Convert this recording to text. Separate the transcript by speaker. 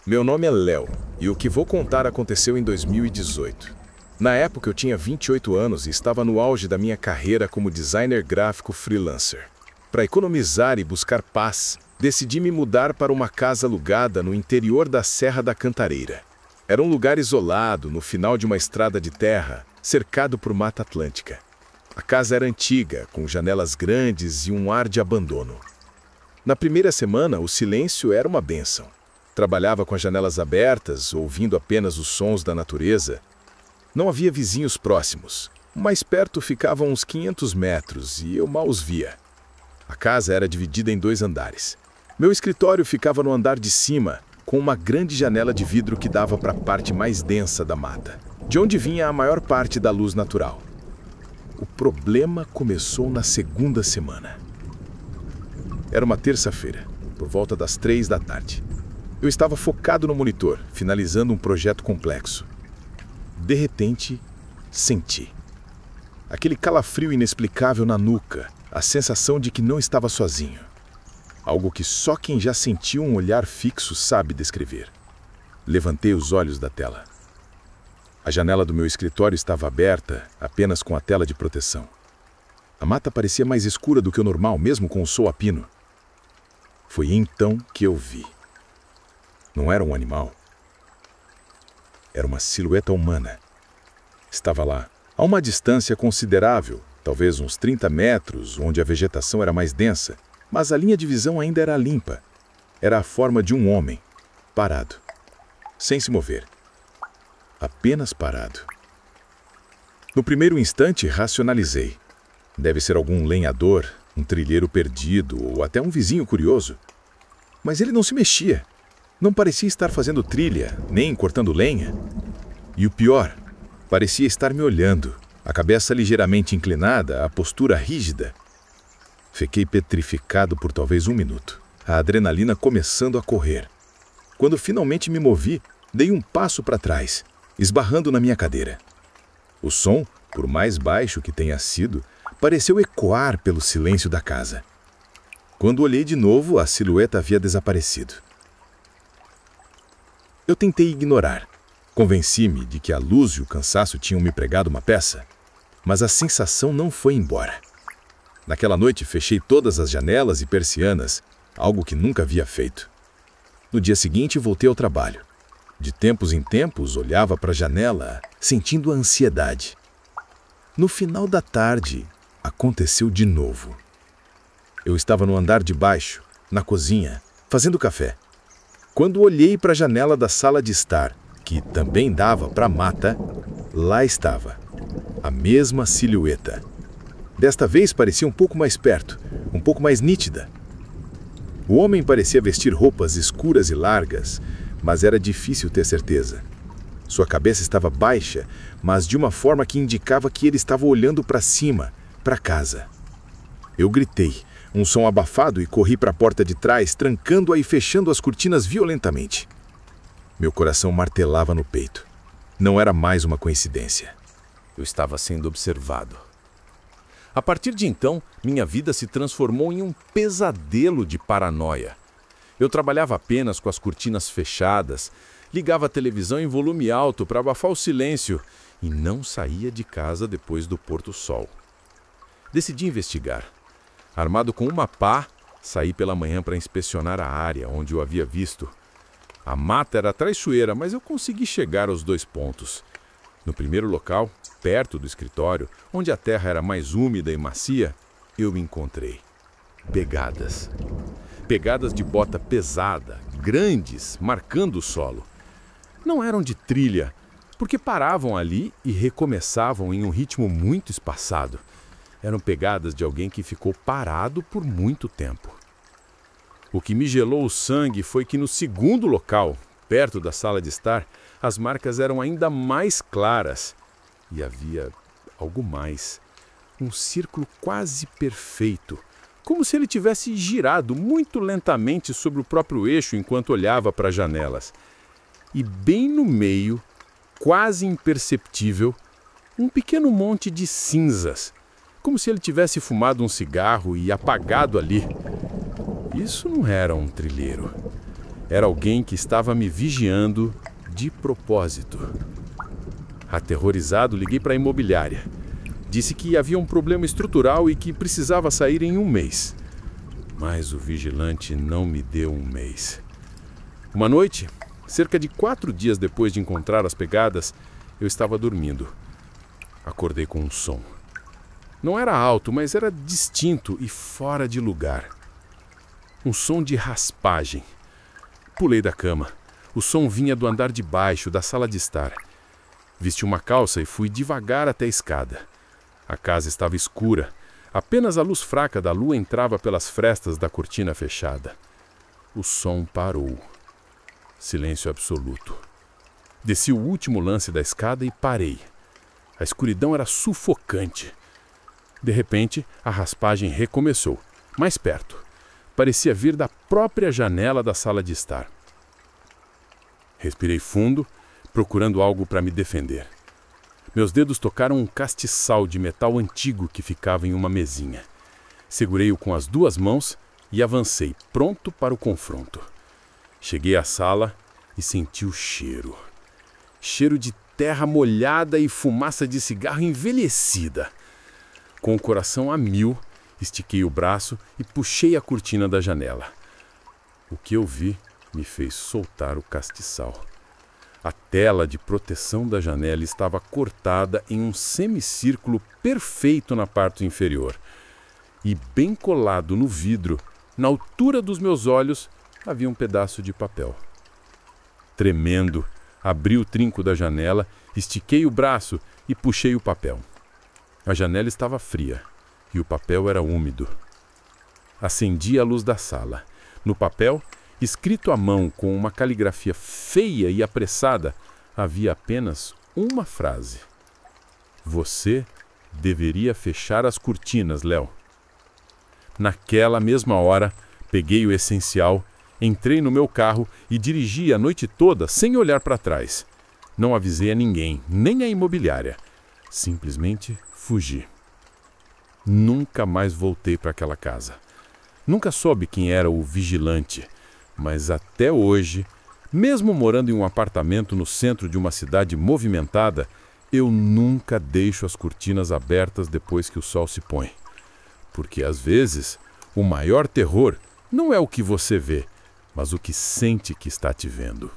Speaker 1: Meu nome é Léo e o que vou contar aconteceu em 2018. Na época eu tinha 28 anos e estava no auge da minha carreira como designer gráfico freelancer. Para economizar e buscar paz, decidi me mudar para uma casa alugada no interior da Serra da Cantareira. Era um lugar isolado, no final de uma estrada de terra, cercado por Mata Atlântica. A casa era antiga, com janelas grandes e um ar de abandono. Na primeira semana, o silêncio era uma bênção. Trabalhava com as janelas abertas, ouvindo apenas os sons da natureza. Não havia vizinhos próximos. Mais perto ficavam uns 500 metros e eu mal os via. A casa era dividida em 2 andares. Meu escritório ficava no andar de cima, com uma grande janela de vidro que dava para a parte mais densa da mata, de onde vinha a maior parte da luz natural. O problema começou na segunda semana. Era uma terça-feira, por volta das 3 da tarde. Eu estava focado no monitor, finalizando um projeto complexo. De repente, senti aquele calafrio inexplicável na nuca, a sensação de que não estava sozinho. Algo que só quem já sentiu um olhar fixo sabe descrever. Levantei os olhos da tela. A janela do meu escritório estava aberta, apenas com a tela de proteção. A mata parecia mais escura do que o normal, mesmo com o sol a pino. Foi então que eu vi. Não era um animal. Era uma silhueta humana. Estava lá, a uma distância considerável, talvez uns 30 metros, onde a vegetação era mais densa, mas a linha de visão ainda era limpa. Era a forma de um homem, parado, sem se mover. Apenas parado. No primeiro instante, racionalizei. Deve ser algum lenhador, um trilheiro perdido ou até um vizinho curioso. Mas ele não se mexia. Não parecia estar fazendo trilha, nem cortando lenha. E o pior, parecia estar me olhando, a cabeça ligeiramente inclinada, a postura rígida. Fiquei petrificado por talvez 1 minuto, a adrenalina começando a correr. Quando finalmente me movi, dei um passo para trás, esbarrando na minha cadeira. O som, por mais baixo que tenha sido, pareceu ecoar pelo silêncio da casa. Quando olhei de novo, a silhueta havia desaparecido. Eu tentei ignorar. Convenci-me de que a luz e o cansaço tinham me pregado uma peça, mas a sensação não foi embora. Naquela noite, fechei todas as janelas e persianas, algo que nunca havia feito. No dia seguinte, voltei ao trabalho. De tempos em tempos, olhava para a janela, sentindo a ansiedade. No final da tarde, aconteceu de novo. Eu estava no andar de baixo, na cozinha, fazendo café. Quando olhei para a janela da sala de estar, que também dava para a mata, lá estava, a mesma silhueta. Desta vez parecia um pouco mais perto, um pouco mais nítida. O homem parecia vestir roupas escuras e largas, mas era difícil ter certeza. Sua cabeça estava baixa, mas de uma forma que indicava que ele estava olhando para cima, para casa. Eu gritei, um som abafado, e corri para a porta de trás, trancando-a e fechando as cortinas violentamente. Meu coração martelava no peito. Não era mais uma coincidência. Eu estava sendo observado. A partir de então, minha vida se transformou em um pesadelo de paranoia. Eu trabalhava apenas com as cortinas fechadas, ligava a televisão em volume alto para abafar o silêncio e não saía de casa depois do pôr do sol. Decidi investigar. Armado com uma pá, saí pela manhã para inspecionar a área onde eu havia visto. A mata era traiçoeira, mas eu consegui chegar aos 2 pontos. No primeiro local, perto do escritório, onde a terra era mais úmida e macia, eu encontrei pegadas. Pegadas de bota pesada, grandes, marcando o solo. Não eram de trilha, porque paravam ali e recomeçavam em um ritmo muito espaçado. Eram pegadas de alguém que ficou parado por muito tempo. O que me gelou o sangue foi que no segundo local, perto da sala de estar, as marcas eram ainda mais claras. E havia algo mais. Um círculo quase perfeito, como se ele tivesse girado muito lentamente sobre o próprio eixo enquanto olhava para as janelas. E bem no meio, quase imperceptível, um pequeno monte de cinzas, como se ele tivesse fumado um cigarro e apagado ali. Isso não era um trilheiro.
Speaker 2: Era alguém que estava me vigiando de propósito. Aterrorizado, liguei para a imobiliária. Disse que havia um problema estrutural e que precisava sair em um mês. Mas o vigilante não me deu um mês. Uma noite, cerca de 4 dias depois de encontrar as pegadas, eu estava dormindo. Acordei com um som. Não era alto, mas era distinto e fora de lugar. Um som de raspagem. Pulei da cama. O som vinha do andar de baixo, da sala de estar. Vesti uma calça e fui devagar até a escada. A casa estava escura. Apenas a luz fraca da lua entrava pelas frestas da cortina fechada. O som parou. Silêncio absoluto. Desci o último lance da escada e parei. A escuridão era sufocante. De repente, a raspagem recomeçou, mais perto. Parecia vir da própria janela da sala de estar. Respirei fundo, procurando algo para me defender. Meus dedos tocaram um castiçal de metal antigo que ficava em uma mesinha. Segurei-o com as 2 mãos e avancei, pronto para o confronto. Cheguei à sala e senti o cheiro. Cheiro de terra molhada e fumaça de cigarro envelhecida. Com o coração a mil, estiquei o braço e puxei a cortina da janela. O que eu vi me fez soltar o castiçal. A tela de proteção da janela estava cortada em um semicírculo perfeito na parte inferior. E bem colado no vidro, na altura dos meus olhos, havia um pedaço de papel. Tremendo, abri o trinco da janela, estiquei o braço e puxei o papel. A janela estava fria e o papel era úmido. Acendi a luz da sala. No papel, escrito à mão com uma caligrafia feia e apressada, havia apenas uma frase. Você deveria fechar as cortinas, Léo. Naquela mesma hora, peguei o essencial, entrei no meu carro e dirigi a noite toda sem olhar para trás. Não avisei a ninguém, nem a imobiliária. Simplesmente fugi. Nunca mais voltei para aquela casa. Nunca soube quem era o vigilante, mas até hoje, mesmo morando em um apartamento no centro de uma cidade movimentada, eu nunca deixo as cortinas abertas depois que o sol se põe. Porque às vezes, o maior terror não é o que você vê, mas o que sente que está te vendo.